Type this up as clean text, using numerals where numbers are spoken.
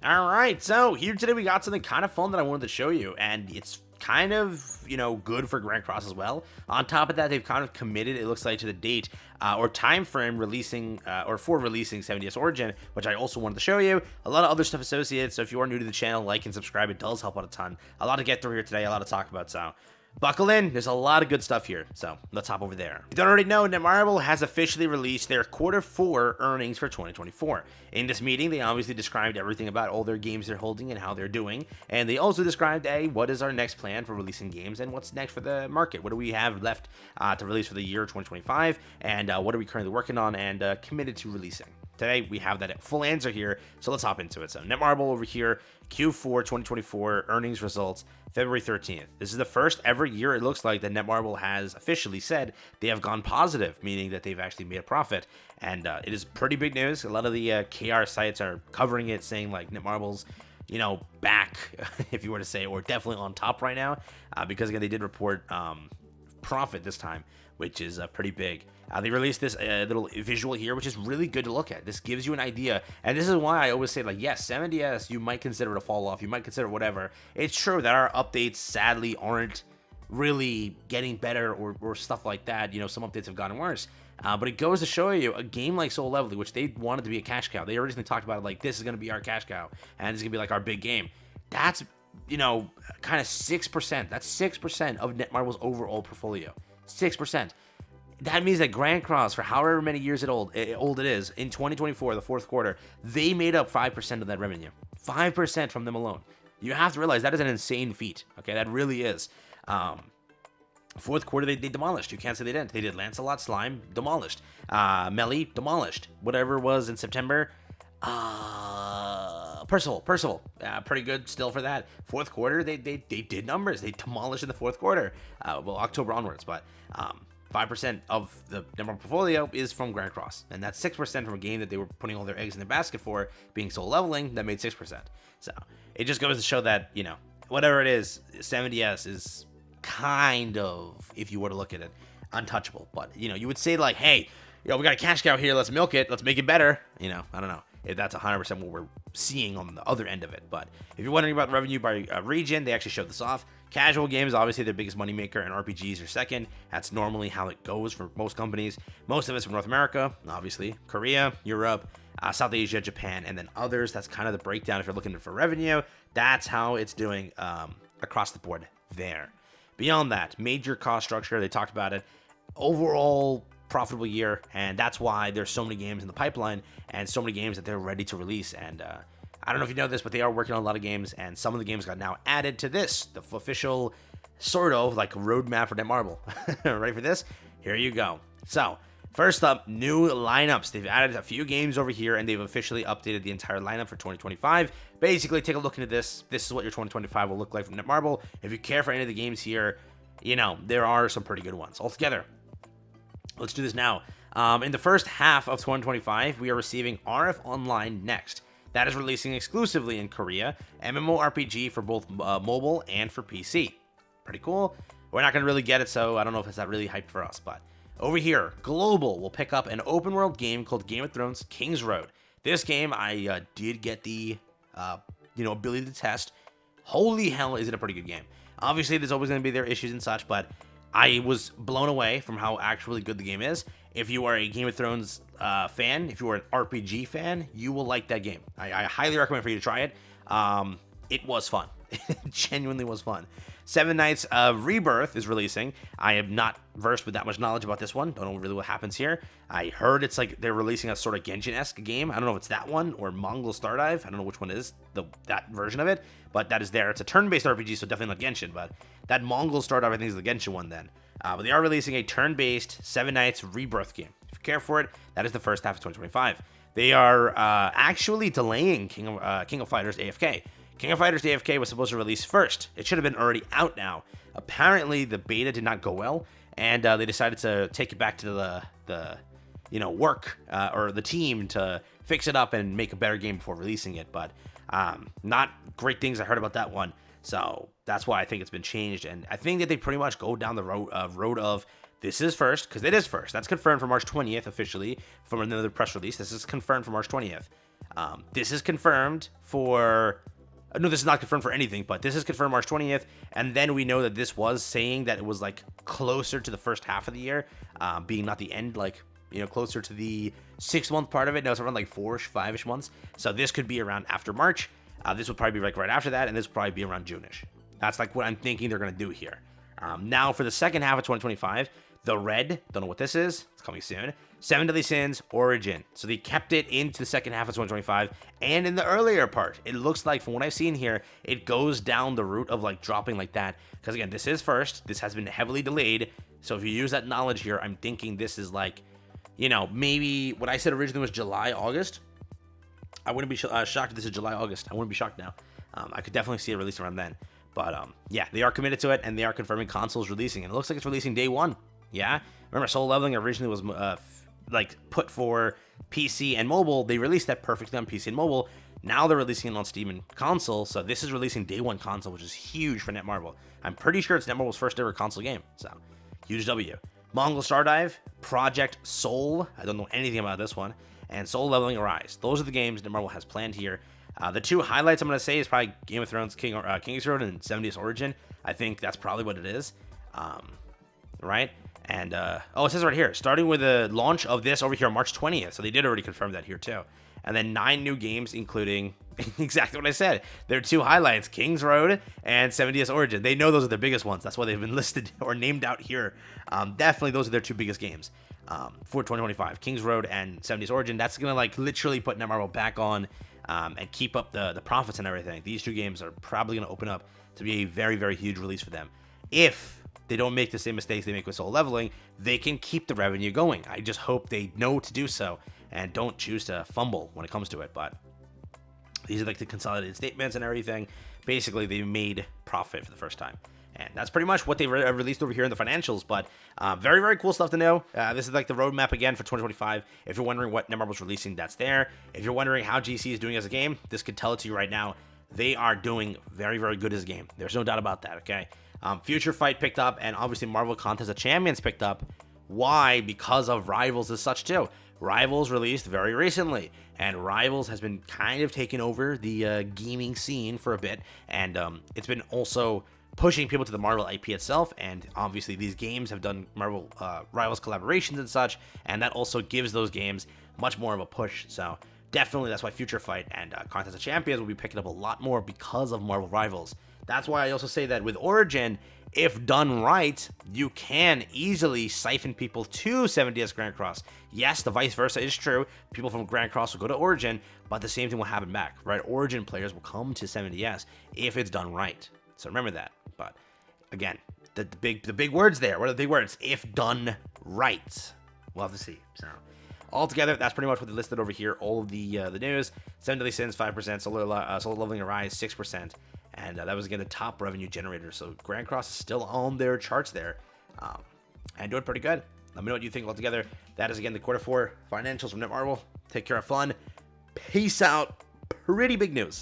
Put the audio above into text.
All right, so here today we got something kind of fun that I wanted to show you, and it's kind of, good for Grand Cross as well. On top of that, they've kind of committed, it looks like, to the date or time frame releasing or for releasing 70s Origin, which I also wanted to show you. A lot of other stuff associated, so if you are new to the channel, like and subscribe. It does help out a ton. A lot to get through here today, a lot to talk about, so buckle in, there's a lot of good stuff here, so let's hop over there. If you don't already know, NETMARBLE has officially released their Q4 earnings for 2024. In this meeting, they obviously described everything about all their games they're holding and how they're doing, and they also described, what is our next plan for releasing games and what's next for the market. What do we have left to release for the year 2025, and what are we currently working on and committed to releasing. Today, we have that full answer here, so let's hop into it. So, NETMARBLE over here, Q4 2024 earnings results, February 13th. This is the first ever year, it looks like, that NETMARBLE has officially said they have gone positive, meaning that they've actually made a profit. And it is pretty big news. A lot of the KR sites are covering it, saying, like, NETMARBLE's, back, if you were to say, or definitely on top right now, because, again, they did report profit this time, which is pretty big. They released this little visual here, which is really good to look at. This gives you an idea, and this is why I always say, like, yes, 70S, you might consider it a fall off, you might consider whatever. It's true that our updates, sadly, aren't really getting better or stuff like that. Some updates have gotten worse. But it goes to show you a game like Soul Leveling, which they wanted to be a cash cow. They originally talked about it like, this is going to be our cash cow, and it's going to be like our big game. That's, kind of 6%. That's 6% of NETMARBLE's overall portfolio. 6%. That means that Grand Cross, for however many years old it is, in 2024, the fourth quarter, they made up 5% of that revenue. 5% from them alone. You have to realize that is an insane feat. Okay, that really is. Fourth quarter, they demolished. You can't say they didn't. They did Lancelot, Slime, demolished. Melee, demolished. Whatever was in September, Percival, pretty good still for that. Fourth quarter, they did numbers. They demolished in the fourth quarter. October onwards, but 5% of the NETMARBLE portfolio is from Grand Cross, and that's 6% from a game that they were putting all their eggs in the basket for, being Soul Leveling, that made 6%. So it just goes to show that, whatever it is, 70S is kind of, if you were to look at it, untouchable. But, you would say, like, hey, we got a cash cow here, let's milk it, let's make it better. I don't know if that's 100% what we're seeing on the other end of it. But if you're wondering about revenue by region, they actually showed this off. Casual games, obviously their biggest moneymaker, and RPGs are second. That's normally how it goes for most companies. Most of it's from North America, obviously, Korea, Europe, South Asia, Japan, and then others. That's kind of the breakdown if you're looking for revenue. That's how it's doing across the board there. Beyond that, major cost structure, they talked about it. Overall profitable year, and that's why there's so many games in the pipeline and so many games that they're ready to release. And I don't know if you know this, but they are working on a lot of games, and some of the games got now added to this, the official sort of like roadmap for NETMARBLE. Ready for this? Here you go. So first up, new lineups. They've added a few games over here, and they've officially updated the entire lineup for 2025. Basically, take a look into this. This is what your 2025 will look like from NETMARBLE. If you care for any of the games here, there are some pretty good ones altogether. Let's do this now. In the first half of 2025, we are receiving RF Online Next. That is releasing exclusively in Korea, MMORPG for both mobile and for PC. Pretty cool. We're not going to really get it, so I don't know if it's that really hyped for us. But over here, Global will pick up an open world game called Game of Thrones King's Road. This game, I did get the ability to test. Holy hell, is it a pretty good game. Obviously, there's always going to be their issues and such, but I was blown away from how actually good the game is. If you are a Game of Thrones fan, if you are an RPG fan, you will like that game. I highly recommend for you to try it. It was fun. It genuinely was fun. Seven Nights of Rebirth is releasing. I am not versed with that much knowledge about this one. Don't know really what happens here. I heard it's like they're releasing a sort of Genshin-esque game. I don't know if it's that one or Mongol Stardive. I don't know which one it is, that version of it, but that is there. It's a turn-based RPG, so definitely not Genshin, but that Mongol Stardive, I think, is the Genshin one then. But they are releasing a turn-based Seven Nights Rebirth game. If you care for it, that is the first half of 2025. They are actually delaying King of Fighters AFK. King of Fighters AFK was supposed to release first. It should have been already out now. Apparently, the beta did not go well, and they decided to take it back to the work or the team to fix it up and make a better game before releasing it. But not great things I heard about that one. So that's why I think it's been changed, and I think that they pretty much go down the road of this is first, because it is first. That's confirmed for March 20th officially from another press release. This is confirmed for March 20th. This is confirmed for. No, this is not confirmed for anything, but this is confirmed March 20th. And then we know that this was saying that it was like closer to the first half of the year, being not the end, like, closer to the 6-month part of it. No, it's around like 4-ish, 5-ish months. So this could be around after March. This would probably be like right after that, and this would probably be around June-ish. That's like what I'm thinking they're going to do here. Now for the second half of 2025, the red, don't know what this is, it's coming soon, 7 Deadly Sins Origin. So they kept it into the second half of 2025, and in the earlier part, it looks like, from what I've seen here, it goes down the route of like dropping like that. Because again, this is first, this has been heavily delayed, so if you use that knowledge here, I'm thinking this is like, maybe what I said originally was July, August. I wouldn't be shocked if this is July, August. I wouldn't be shocked now. I could definitely see it released around then. But yeah, they are committed to it, and they are confirming consoles releasing, and it looks like it's releasing day one. Yeah, remember Soul Leveling originally was like put for PC and mobile. They released that perfectly on PC and mobile. Now they're releasing it on Steam and console. So this is releasing day one console, which is huge for Netmarble. I'm pretty sure it's Netmarble's first ever console game. So huge W. Mongol Stardive, Project Soul. I don't know anything about this one. And Soul Leveling Arise. Those are the games Netmarble has planned here. The two highlights I'm going to say is probably Game of Thrones King's Road and 70th Origin. I think that's probably what it is. Right? And, it says right here, starting with the launch of this over here on March 20th. So they did already confirm that here too. And then 9 new games, including exactly what I said. Their two highlights, King's Road and 70th Origin. They know those are their biggest ones. That's why they've been listed or named out here. Definitely those are their two biggest games for 2025. King's Road and 70th Origin. That's going to like literally put Netmarble back on and keep up the profits and everything. These two games are probably going to open up to be a very, very huge release for them. If they don't make the same mistakes they make with Soul Leveling, they can keep the revenue going. I just hope they know to do so and don't choose to fumble when it comes to it. But these are like the consolidated statements and everything. Basically, they made profit for the first time. And that's pretty much what they released over here in the financials. But very, very cool stuff to know. This is like the roadmap again for 2025. If you're wondering what Netmarble's releasing, that's there. If you're wondering how GC is doing as a game, this could tell it to you right now. They are doing very, very good as a game. There's no doubt about that, okay? Future Fight picked up, and obviously Marvel Contest of Champions picked up. Why? Because of Rivals as such too. Rivals released very recently, and Rivals has been kind of taking over the gaming scene for a bit, and it's been also pushing people to the Marvel IP itself, and obviously these games have done Marvel Rivals collaborations and such, and that also gives those games much more of a push. So definitely that's why Future Fight and Contest of Champions will be picking up a lot more because of Marvel Rivals. That's why I also say that with Origin, if done right, you can easily siphon people to 70S Grand Cross. Yes, the vice versa is true. People from Grand Cross will go to Origin, but the same thing will happen back, right? Origin players will come to 70S if it's done right. So remember that. But again, the big words there. What are the big words? If done right. We'll have to see. So altogether, that's pretty much what they listed over here. All of the news. 7 Deadly Sins, 5%. Soul Leveling Arise, 6%. And that was, again, the top revenue generator. So Grand Cross is still on their charts there and doing pretty good. Let me know what you think altogether. That is, again, the Q4 financials from Netmarble. Take care, have fun. Peace out. Pretty big news.